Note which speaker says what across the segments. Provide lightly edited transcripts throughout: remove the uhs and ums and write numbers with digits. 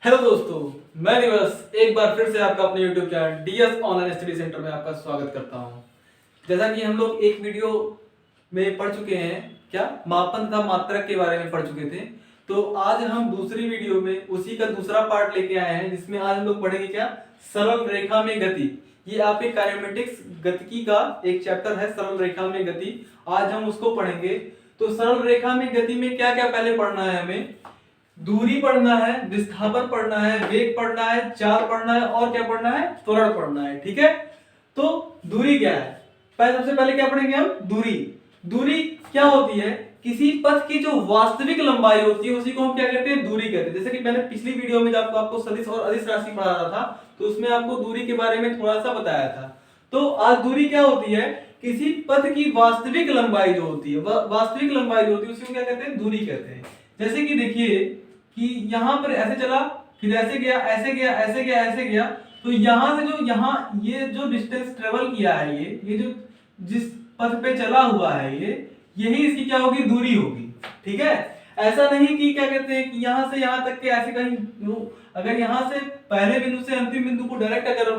Speaker 1: Hello दोस्तों, मैं दिवस एक बार फिर से आपका अपने YouTube channel DS online study centre में आपका स्वागत करता हूं। जैसा कि हम लोग एक वीडियो में पढ़ चुके हैं, क्या मापन तथा मात्रक के बारे में पढ़ चुके थे, तो आज हम दूसरी वीडियो में उसी का दूसरा पार्ट लेके आए हैं, जिसमें आज हम लोग पढ़ेंगे क्या सरल रेखा में गति। ये आपके काइनेमेटिक्स गतिकी का एक चैप्टर है, सरल रेखा में गति। आज हम उसको पढ़ेंगे। तो सरल रेखा में गति में क्या क्या पहले पढ़ना है, हमें दूरी पढ़ना है, विस्थापन पढ़ना है, वेग पढ़ना है, चाल पढ़ना है और क्या पढ़ना है, त्वरण पढ़ना है। ठीक है, तो दूरी क्या है, सबसे पहले क्या पढ़ेंगे हम, दूरी। दूरी क्या होती है, किसी पथ की जो वास्तविक लंबाई होती है उसी को हम क्या कहते हैं, दूरी कहते हैं। जैसे कि मैंने पिछली वीडियो में जब आपको सदिश और अदिश राशि पढ़ा रहा था तो उसमें आपको दूरी के बारे में थोड़ा सा बताया था। तो आज दूरी क्या होती है, किसी पथ की वास्तविक लंबाई जो होती है, वास्तविक लंबाई जो होती है उसी को क्या कहते हैं, दूरी कहते हैं। जैसे कि देखिए कि यहाँ पर ऐसे चला, फिर ऐसे गया, ऐसे गया, ऐसे गया, ऐसे गया, तो यहाँ से जो यहाँ ये जो डिस्टेंस ट्रेवल किया है, ये जो जिस पथ पे चला हुआ है यही इसकी क्या होगी, दूरी होगी। ठीक है, ऐसा नहीं कि क्या कहते हैं कि यहाँ से यहाँ तक के ऐसे कहीं, अगर यहाँ से पहले बिंदु से अंतिम बिंदु को डायरेक्ट अगर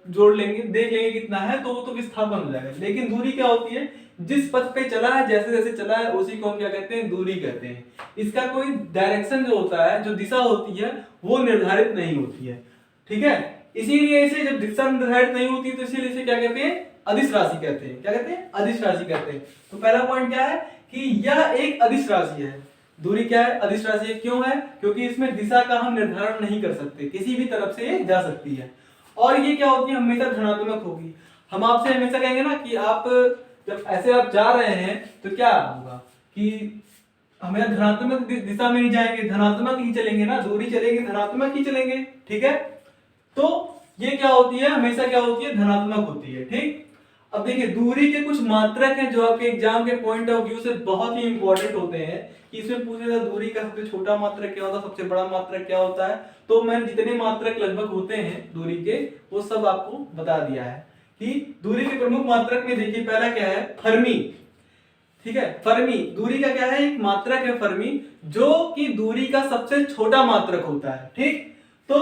Speaker 1: जोड़ लेंगे, देख लेंगे कितना है, तो वो तो विस्थापन हो जाएगा। लेकिन दूरी क्या होती है, जिस पथ पे चला है, जैसे जैसे चला है उसी को हम क्या कहते हैं, दूरी कहते हैं। इसका कोई डायरेक्शन जो होता है, जो दिशा होती है, वो निर्धारित नहीं होती है। ठीक है, इसीलिए इसे जब दिशा निर्धारित नहीं होती तो इसीलिए इसे क्या कहते हैं, अदिश राशि कहते हैं। क्या कहते हैं, अदिश राशि कहते हैं। तो पहला पॉइंट क्या है कि यह एक अदिश राशि है। दूरी क्या है, अदिश राशि है। क्यों है, क्योंकि इसमें दिशा का हम निर्धारण नहीं कर सकते, किसी भी तरफ से ये जा सकती है। और ये क्या होती है, हमेशा धनात्मक होगी। हम आपसे हमेशा कहेंगे ना कि आप जब ऐसे आप जा रहे हैं तो क्या होगा कि हमें धनात्मक दिशा में ही जाएंगे, धनात्मक ही चलेंगे ना, दूरी चलेगी धनात्मक ही चलेंगे। ठीक है, तो ये क्या होती है, हमेशा क्या होती है, धनात्मक होती है। ठीक, अब देखिए दूरी के कुछ मात्रक हैं जो आपके एग्जाम के पॉइंट ऑफ व्यू से बहुत ही इंपॉर्टेंट होते हैं कि इसमें पूछेगा दूरी का सबसे छोटा मात्रक क्या होता है, सबसे बड़ा मात्रक क्या होता है। तो मैंने जितने मात्रक लगभग होते हैं दूरी के वो सब आपको बता दिया है कि दूरी के प्रमुख मात्रक में देखिए पहला क्या है, फर्मी। ठीक है, फर्मी दूरी का क्या है, एक मात्रक है फर्मी, जो कि दूरी का सबसे छोटा मात्रक होता है। ठीक, तो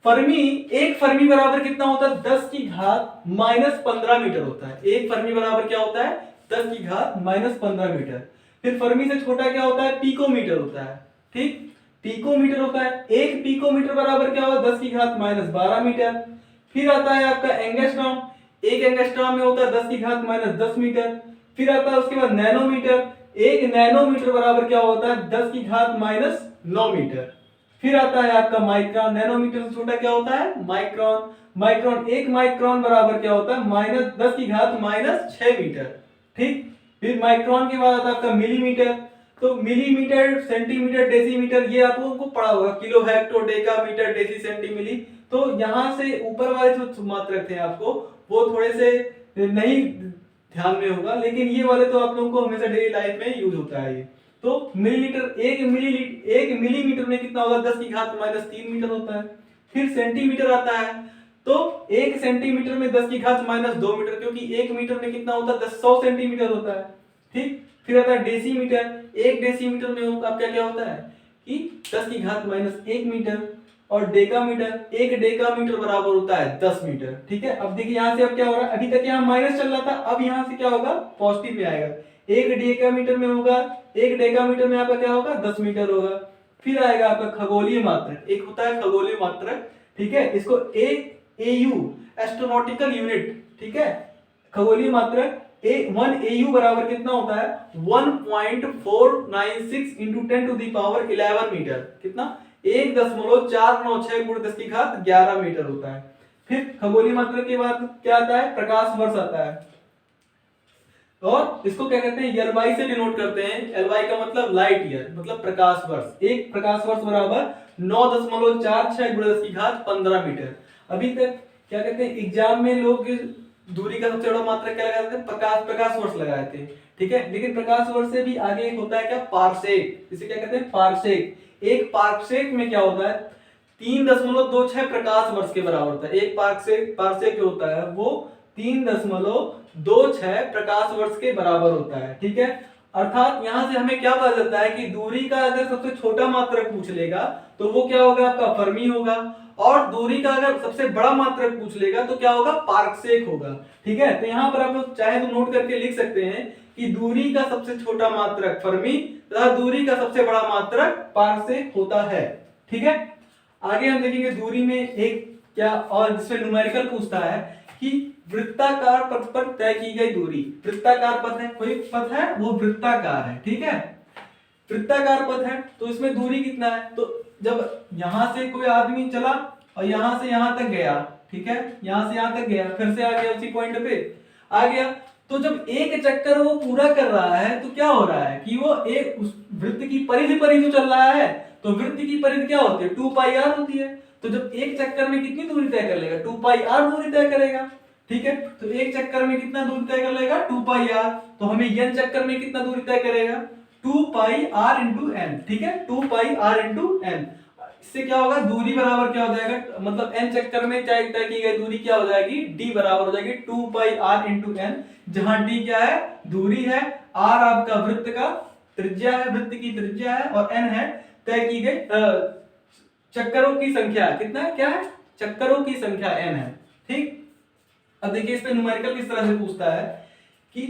Speaker 1: फर्मी, एक फर्मी बराबर कितना होता है, 10 की घात -15 मीटर होता है। एक फर्मी बराबर क्या होता है, 10 की घात -15 मीटर। फिर फर्मी से छोटा क्या होता है, पिकोमीटर होता है। ठीक, पिकोमीटर होता है। एक पिकोमीटर बराबर क्या होगा, 10 की घात -12 मीटर। फिर आता है आपका एंगस्ट्रॉम। एक एंगस्ट्रॉम में होता है 10 की घात -10 मीटर। फिर आता है उसके बाद नैनोमीटर। एक नैनोमीटर बराबर क्या होता है, 10 की घात -9 मीटर। फिर आता है आपका माइक्रोन। नैनोमीटर से छोटा क्या होता है, माइक्रोन। माइक्रोन, एक माइक्रोन बराबर क्या होता है, -10 की घात -6 मीटर। ठीक, फिर माइक्रोन के बाद आता है आपका मिलीमीटर। तो मिलीमीटर, सेंटीमीटर, डेसीमीटर, ये आपको पढ़ा होगा, kilo, hecto, deca, metre, deci, centi, milli. तो यहां से ऊपर वाले जो मात्रक थे आपको वो थोड़े से नहीं ध्यान में होगा, लेकिन ये वाले तो आप लोगों को हमेशा डेली लाइफ में यूज होता है ये। तो मिलीलीटर, एक मिलीमीटर में कितना होगा, 10 की घात -3 मीटर होता है। फिर सेंटीमीटर आता है, तो एक सेंटीमीटर में 10 की घात -2 मीटर, क्योंकि एक मीटर में कितना होता है, 100 सेंटीमीटर होता है। ठीक, फिर आता है डेसीमीटर। एक डेसीमीटर में आपका क्या होता है कि 10 की घात -1 मीटर। और डेकामीटर, एक डेकामीटर बराबर होता है 10 मीटर। ठीक है, अब देखिए यहां से अब क्या हो रहा है, अभी तक यहाँ माइनस चल रहा था, अब यहां से क्या होगा, पॉजिटिव में आएगा। एक डेकामीटर में होगा, एक डेकामीटर में आपका क्या होगा, 10 मीटर होगा। फिर आएगा आपका खगोलीय मात्रक, एक होता है खगोलीय मात्रक। ठीक है, इसको AU एस्ट्रोनॉटिकल यूनिट। ठीक है, खगोलीय मात्रक 1 AU बराबर कितना होता है, 1.496 इंटू 10⁻11 मीटर। कितना, 1.496 गुण 10 की घात 11 मीटर होता है। फिर खगोलीय मात्रक के बाद क्या आता है, प्रकाश वर्ष आता है, और इसको क्या कहते हैं, LY से डिनोट करते हैं। LY का मतलब लाइट ईयर, मतलब प्रकाश वर्ष। एक प्रकाश वर्ष बराबर 9.46 गुण 10 की घात 15 मीटर। अभी तक क्या कहते हैं, एग्जाम में लोग दूरी का सबसे बड़ा मात्रक क्या लगाते थे, प्रकाश वर्ष लगाए थे। ठीक है, लेकिन प्रकाश वर्ष से भी आगे एक होता है क्या, पारसेक। इसे क्या कहते हैं, पारसेक। एक पारसेक में क्या होता है, 3.26 प्रकाश वर्ष के बराबर होता है। एक पारसेक जो होता है वो 3.26 प्रकाश वर्ष के बराबर होता है। ठीक है, अर्थात यहां से हमें क्या पता चलता है कि दूरी का अगर सबसे छोटा मात्रक पूछ लेगा तो वो क्या होगा, आपका फर्मी होगा, और दूरी का अगर सबसे बड़ा मात्रक पूछ लेगा तो क्या होगा, पारसेक होगा। ठीक है, तो यहाँ पर आप लोग चाहे तो नोट करके लिख सकते हैं कि दूरी का सबसे छोटा मात्रक फर्मी तथा दूरी का सबसे बड़ा मात्रक पारसेक होता है। ठीक है, आगे हम देखेंगे दूरी में एक क्या और जिसमें न्यूमेरिकल पूछता है कि वृत्ताकार पथ पर तय की गई दूरी। वृत्ताकार पथ है, कोई पथ है वो वृत्ताकार है। ठीक है, वृत्ताकार पथ है तो इसमें दूरी कितना है, तो जब यहां से कोई आदमी चला और यहां से यहां तक गया, ठीक है, यहां से यहां तक गया, फिर से आ गया उसी पॉइंट पे आ गया, तो जब एक चक्कर वो पूरा कर रहा है तो क्या हो रहा है कि वो एक उस वृत्त की परिधि पर ही तो चल रहा है, तो वृत्त की परिधि क्या होती है, 2 पाई r होती है। तो जब एक चक्कर में कितनी दूरी तय कर लेगा, 2 पाई r दूरी तय करेगा। ठीक है, तो एक चक्कर में कितना दूरी तय कर लेगा, 2 पाई r, तो हमें n चक्कर में कितना दूरी तय करेगा, 2 पाई r इंटू एन। ठीक है, 2 पाई r इंटू एन। इससे क्या होगा, दूरी बराबर क्या हो जाएगा, मतलब n चक्कर में तय की गई दूरी क्या हो जाएगी, d बराबर हो जाएगी 2 पाई r इंटू एन, जहां d क्या है, दूरी है, r आपका वृत्त का त्रिज्या है, वृत्त की त्रिज्या है, और n है तय की गई चक्करों की संख्या। कितना है, क्या है, चक्करों की संख्या n है। ठीक, अब देखिए इस पे न्यूमेरिकल किस तरह से पूछता है कि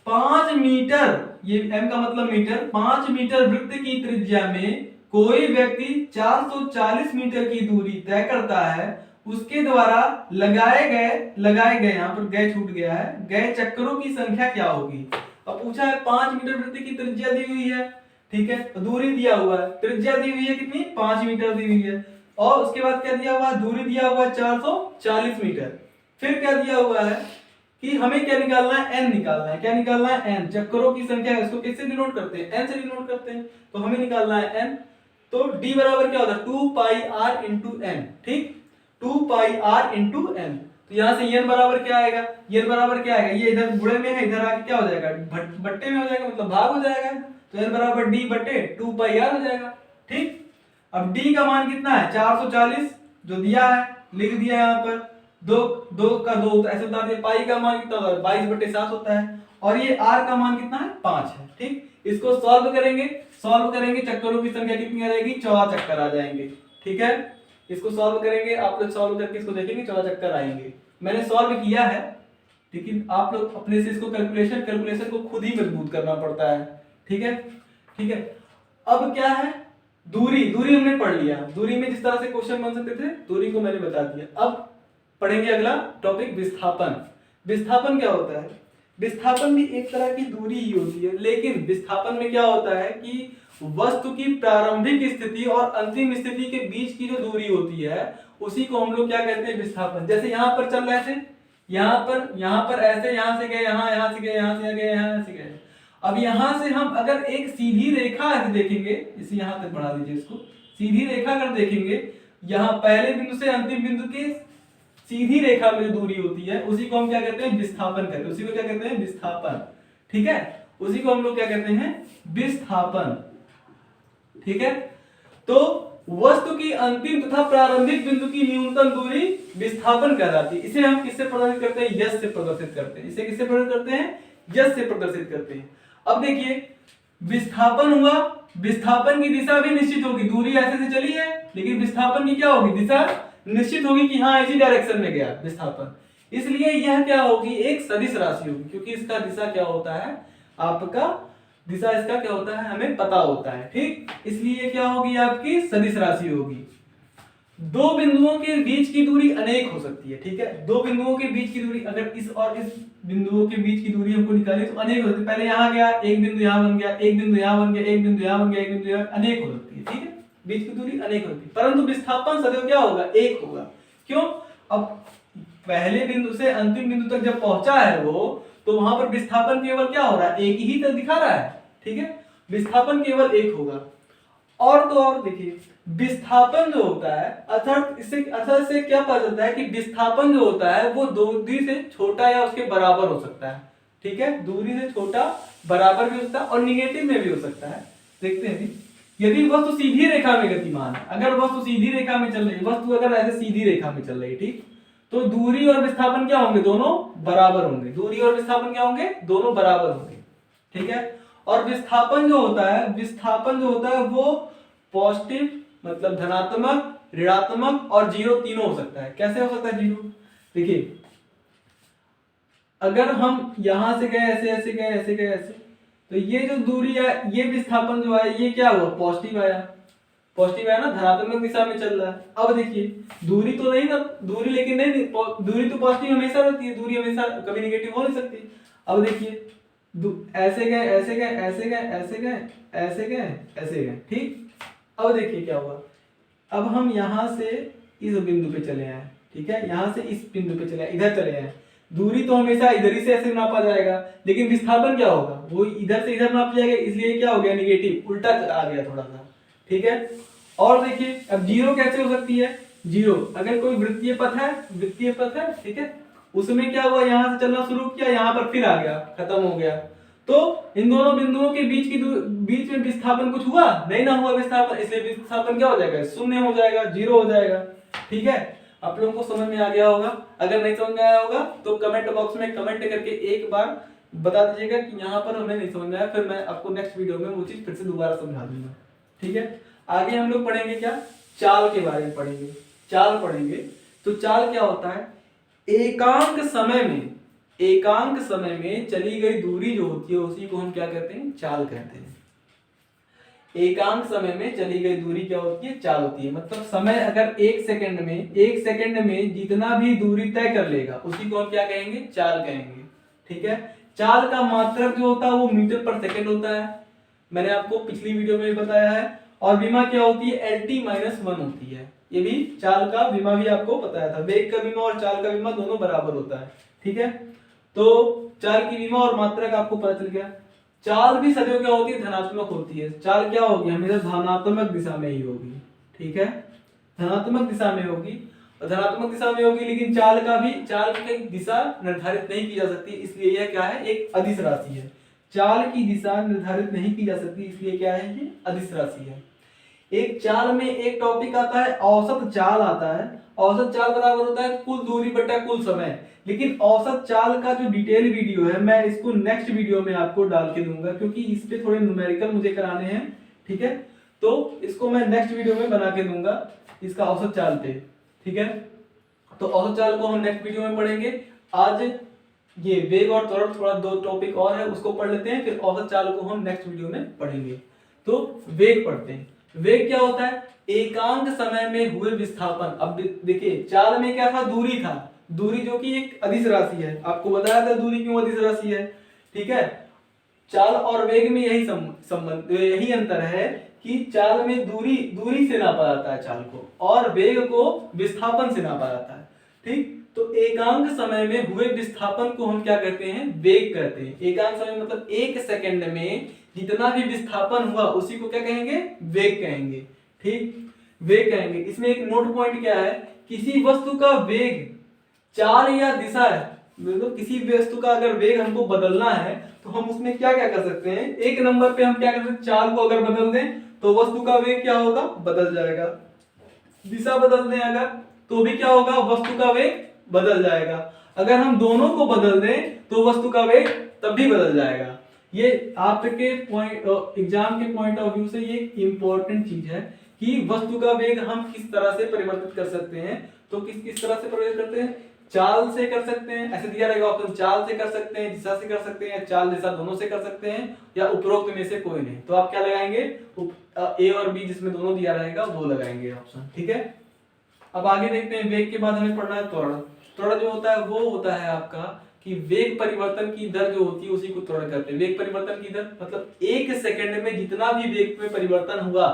Speaker 1: 5 मीटर, ये m का मतलब मीटर, 5 मीटर वृत्त की त्रिज्या में कोई व्यक्ति 440 मीटर की दूरी तय करता है, उसके द्वारा लगाए गए यहाँ पर गए छूट गया है, गए चक्करों की संख्या क्या होगी। अब पूछा है 5 मीटर वृत्त की त्रिज्या दी हुई है, ठीक है, तो दूरी दिया हुआ है, त्रिज्या दी हुई है कितनी, 5 मीटर दी हुई है, और उसके बाद क्या दिया हुआ है, दूरी दिया हुआ है 440 मीटर। फिर क्या दिया हुआ है कि हमें क्या निकालना है, n निकालना है। क्या निकालना है, n, चक्करों की संख्या है, इसको किससे डिनोट करते हैं, n से डिनोट करते हैं, तो हमें निकालना है n। तो d बराबर क्या होता है, 2 पाई r इंटू एन। ठीक, 2 पाई r इंटू एन, तो यहां से n बराबर क्या आएगा, n बराबर क्या आएगा, ये इधर गुणे में है, इधर आके क्या हो जाएगा, बट्टे में हो जाएगा, मतलब भाग हो जाएगा, तो n बराबर d बट्टे 2 पाई r हो जाएगा। ठीक, अब d का मान कितना है, 440 जो दिया है, लिख दिया यहाँ पर, दो का दो, तो ऐसे बता दिया, पाई का मान कितना होता है, 22/7 होता है, और ये r का मान कितना है, 5 है। ठीक, इसको सॉल्व करेंगे, चक्करों की संख्या कितनी आ जाएगी, 14 चक्कर आ जाएंगे। ठीक है, इसको सॉल्व करेंगे, आप लोग सॉल्व करके इसको देखेंगे, 14 चक्कर आएंगे। मैंने सॉल्व किया है, लेकिन आप लोग अपने से इसको कैलकुलेशन को खुद ही मजबूत करना पड़ता है। ठीक है, ठीक है, अब क्या है, दूरी हमने पढ़ लिया, दूरी में जिस तरह से क्वेश्चन बन सकते थे, दूरी को मैंने बता दिया। अब पढ़ेंगे अगला टॉपिक, विस्थापन। विस्थापन क्या होता है, विस्थापन भी एक तरह की दूरी ही होती है, लेकिन विस्थापन में क्या होता है कि वस्तु की प्रारंभिक स्थिति और अंतिम स्थिति के बीच की जो दूरी होती है उसी को हम लोग क्या कहते हैं, विस्थापन। जैसे यहाँ पर चल रहे थे, यहाँ पर ऐसे, यहाँ से गए यहाँ से गए, यहाँ से गए, यहाँ से गए। अब यहाँ से हम अगर एक सीधी रेखा ऐसे देखेंगे, इसे यहाँ तक बढ़ा दीजिए, इसको सीधी रेखा अगर देखेंगे, यहाँ पहले बिंदु से अंतिम बिंदु के सीधी रेखा में जो दूरी होती है उसी को हम क्या कहते हैं, विस्थापन कहते हैं, उसी को क्या कहते हैं, विस्थापन। ठीक है, उसी को हम लोग क्या कहते हैं, विस्थापन। ठीक है, तो वस्तु की अंतिम तथा प्रारंभिक बिंदु की न्यूनतम दूरी विस्थापन कहलाती है। इसे हम किससे प्रदर्शित करते हैं, यश से प्रदर्शित करते हैं। इसे किससे प्रदर्शित करते हैं, यश से प्रदर्शित करते हैं। अब देखिए विस्थापन हुआ, विस्थापन की दिशा भी निश्चित होगी, दूरी ऐसे से चली है, लेकिन विस्थापन की क्या होगी, दिशा निश्चित होगी कि हाँ इसी डायरेक्शन में गया विस्थापन, इसलिए यह क्या होगी, एक सदिश राशि होगी, क्योंकि इसका दिशा क्या होता है, आपका दिशा इसका क्या होता है, हमें पता होता है। ठीक, इसलिए क्या होगी, आपकी सदिश राशि होगी। दो बिंदुओं के बीच की दूरी अनेक हो सकती है। ठीक है, दो बिंदुओं के बीच की दूरी, अगर इस और इस बिंदुओं के बीच की दूरी हमको निकाली तो अनेक हो सकती है। पहले यहाँ गया, एक बिंदु यहाँ बन गया, एक बिंदु यहाँ बन गया, एक बिंदु यहाँ बन गया, एक बिंदु यहाँ, अनेक हो सकती है। ठीक है, बीच की दूरी अनेक होती है, परंतु विस्थापन सदैव क्या होगा, एक होगा। क्यों, अब पहले बिंदु से अंतिम बिंदु तक जब पहुंचा है वो, तो वहां पर विस्थापन केवल क्या हो रहा है, एक ही तक दिखा रहा है। ठीक है, विस्थापन केवल एक होगा। और तो और देखिए विस्थापन जो होता है, अर्थात इससे क्या पता चलता है कि विस्थापन जो होता है वो दूरी से छोटा या उसके बराबर हो सकता है। ठीक है, दूरी से छोटा, बराबर भी हो सकता है और निगेटिव में भी हो सकता है। देखते हैं भी, यदि वस्तु सीधी रेखा में गतिमान है, अगर वस्तु सीधी रेखा में चल रही है, वस्तु अगर ऐसे सीधी रेखा में चल रही है, ठीक, तो दूरी और विस्थापन क्या होंगे, दोनों बराबर होंगे। दूरी और विस्थापन क्या होंगे, दोनों बराबर होंगे। ठीक है, और विस्थापन जो होता है वो पॉजिटिव मतलब धनात्मक, ऋणात्मक और जीरो तीनों हो सकता है। कैसे हो सकता है जीरो? देखिए अगर हम यहां से गए ऐसे ऐसे, तो ये जो दूरी है, ये विस्थापन जो है ये क्या हुआ? पॉजिटिव आया ना, धनात्मक दिशा में चल रहा है। अब देखिए दूरी तो नहीं ना, दूरी लेकिन नहीं, दूरी तो पॉजिटिव हमेशा रहती है, दूरी हमेशा कभी नेगेटिव हो नहीं सकती। अब देखिए ऐसे गए, ठीक। अब देखिए क्या हुआ, अब हम यहां से इस बिंदु पे चले आए, ठीक है, यहां से इस बिंदु पे चले आए, इधर चले आए। दूरी तो हमेशा इधर ही से ऐसे नापा जाएगा, लेकिन विस्थापन क्या होगा? वो इधर से इधर नाप जाएगा, इसलिए क्या हो गया? नेगेटिव, उल्टा आ गया थोड़ा सा, ठीक है। और देखिए अब जीरो कैसे हो सकती है? जीरो अगर कोई वृत्तीय पथ है, ठीक है, उसमें क्या हुआ? यहां से चलना शुरू किया, यहां पर फिर आ गया, खत्म हो गया। तो इन दोनों बिंदुओं के बीच में विस्थापन कुछ हुआ? नहीं ना हुआ विस्थापन, इसलिए विस्थापन क्या हो जाएगा? शून्य हो जाएगा, जीरो हो जाएगा, ठीक है। आप लोगों को समझ में आ गया होगा। अगर नहीं समझ में आया होगा तो कमेंट बॉक्स में कमेंट करके एक बार बता दीजिएगा कि यहाँ पर हमें नहीं समझ में आया, फिर मैं आपको नेक्स्ट वीडियो में वो चीज फिर से दोबारा समझा दूंगा, ठीक है। आगे हम लोग पढ़ेंगे क्या? चाल के बारे में पढ़ेंगे, चाल पढ़ेंगे। तो चाल क्या होता है? एकांक समय में चली गई दूरी जो होती है उसी को हम क्या कहते हैं? चाल कहते हैं। एकांक समय में चली गई दूरी क्या होती है? चाल होती है। मतलब समय अगर एक सेकंड में जितना भी दूरी तय कर लेगा उसी को हम क्या कहेंगे? चाल कहेंगे, ठीक है। चाल का मात्रक जो होता है वो मीटर पर सेकंड होता है, मैंने आपको पिछली वीडियो में बताया है। और विमा क्या होती है? LT-1 होती है। ये भी चाल का विमा भी आपको बताया था। वेग का विमा और चाल का विमा दोनों बराबर होता है, ठीक है। तो चाल की विमा और मात्रक आपको पता चल गया। चाल भी सदैव क्या होती है? धनात्मक होती है। चाल क्या होगी? हमेशा धनात्मक दिशा में ही होगी, ठीक है, धनात्मक दिशा में होगी। और धनात्मक दिशा में होगी, लेकिन चाल की दिशा निर्धारित नहीं की जा सकती, इसलिए यह क्या है? एक अदिश राशि है। चाल की दिशा निर्धारित नहीं की जा सकती, इसलिए क्या है? ये अदिश राशि है। एक चाल में एक टॉपिक आता है औसत चाल आता है। औसत चाल बराबर होता है कुल दूरी बटा कुल समय। लेकिन औसत चाल का जो डिटेल वीडियो है मैं इसको नेक्स्ट वीडियो में आपको डाल के दूंगा, क्योंकि इस पे थोड़े न्यूमेरिकल मुझे कराने हैं, ठीक है। तो इसको मैं नेक्स्ट वीडियो में बना के दूंगा, इसका औसत चाल पे, ठीक है। तो औसत चाल को हम नेक्स्ट वीडियो में पढ़ेंगे। आज ये वेग और त्वरण थोड़ा दो टॉपिक और है उसको पढ़ लेते हैं, फिर औसत चाल को हम नेक्स्ट वीडियो में पढ़ेंगे। तो वेग पढ़ते हैं। वेग क्या होता है? एकांक समय में हुए विस्थापन। अब देखिए चाल में क्या था? दूरी था, दूरी जो कि एक अदिश राशि है। आपको बताया था दूरी क्यों अदिश राशि है, ठीक है। चाल और वेग में यही संबंध, यही अंतर है कि चाल में दूरी से नापा जाता है चाल को, और वेग को विस्थापन से नापा जाता है, ठीक। तो एकांक समय में हुए विस्थापन को हम क्या कहते हैं? वेग कहते हैं। एकांक समय मतलब एक सेकंड में जितना भी विस्थापन हुआ उसी को क्या कहेंगे? वेग कहेंगे, ठीक, वेग कहेंगे। इसमें एक नोट पॉइंट क्या है? किसी वस्तु का वेग चाल या दिशा है, मतलब किसी वस्तु का अगर वेग हमको बदलना है तो हम उसमें क्या क्या कर सकते हैं? एक नंबर पे हम क्या कर सकते हैं? चाल को अगर बदल दें तो वस्तु का वेग क्या होगा? बदल जाएगा। दिशा बदल दें अगर तो भी क्या होगा? वस्तु का वेग बदल जाएगा। अगर हम दोनों को बदल दें तो वस्तु का वेग तब भी बदल जाएगा। ये आपके पॉइंट एग्जाम के पॉइंट ऑफ व्यू से ये इंपॉर्टेंट चीज है कि वस्तु का वेग हम किस तरह से परिवर्तित कर सकते हैं। तो किस तरह से परिवर्तित करते हैं? चाल से कर सकते हैं, ऐसे दिया रहेगा ऑप्शन, चाल से कर सकते हैं, दिशा से कर सकते हैं, चाल दिशा दोनों से कर सकते हैं, या उपरोक्त में से कोई नहीं। तो आप क्या लगाएंगे? ए और बी जिसमें दोनों दिया रहेगा वो लगाएंगे ऑप्शन, ठीक है। अब आगे देखते हैं। वेग के बाद हमें पढ़ना है त्वरण। त्वरण जो होता है वो होता है आपका कि वेग परिवर्तन की दर जो होती है उसी को त्वरण कहते हैं। वेग परिवर्तन की दर मतलब एक सेकंड में जितना भी वेग में परिवर्तन हुआ,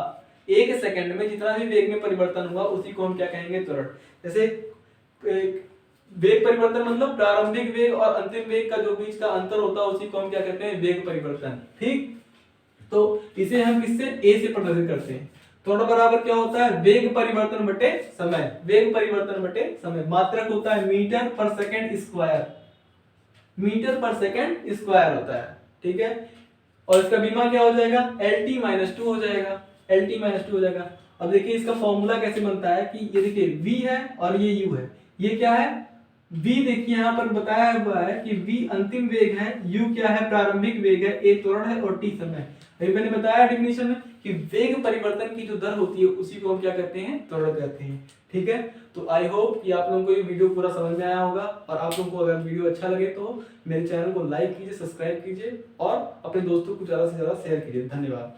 Speaker 1: एक सेकंड में जितना भी वेग में परिवर्तन हुआ उसी को हम क्या कहेंगे? त्वरण। जैसे वेग परिवर्तन मतलब प्रारंभिक वेग और अंतिम वेग का जो बीच का अंतर होता है उसी को हम क्या कहते हैं? वेग परिवर्तन, ठीक। तो इसे हम किससे? ए से प्रदर्शित करते हैं। त्वरण बराबर क्या होता है? वेग परिवर्तन बटे समय। वेग परिवर्तन बटे समय। मात्रक होता है मीटर पर सेकंड स्क्वायर, मीटर पर सेकंड स्क्वायर होता है, ठीक है। और इसका विमा क्या हो जाएगा? LT-2 हो जाएगा, LT-2 हो जाएगा। अब देखिए इसका फॉर्मूला कैसे बनता है कि ये देखिए V है और ये U है, ये क्या है? v देखिए यहाँ पर बताया हुआ है कि v अंतिम वेग है, u क्या है, प्रारंभिक वेग है, a त्वरण है और t समय। अभी मैंने बताया डेफिनेशन में कि वेग परिवर्तन की जो दर होती है उसी को हम क्या कहते हैं, त्वरण कहते हैं। ठीक है, तो आई होप कि आप लोगों को ये वीडियो पूरा समझ में आया होगा, और आप लोगों को अगर वीडियो अच्छा लगे तो मेरे चैनल को लाइक कीजिए, सब्सक्राइब कीजिए और अपने दोस्तों को ज्यादा से ज्यादा शेयर कीजिए। धन्यवाद।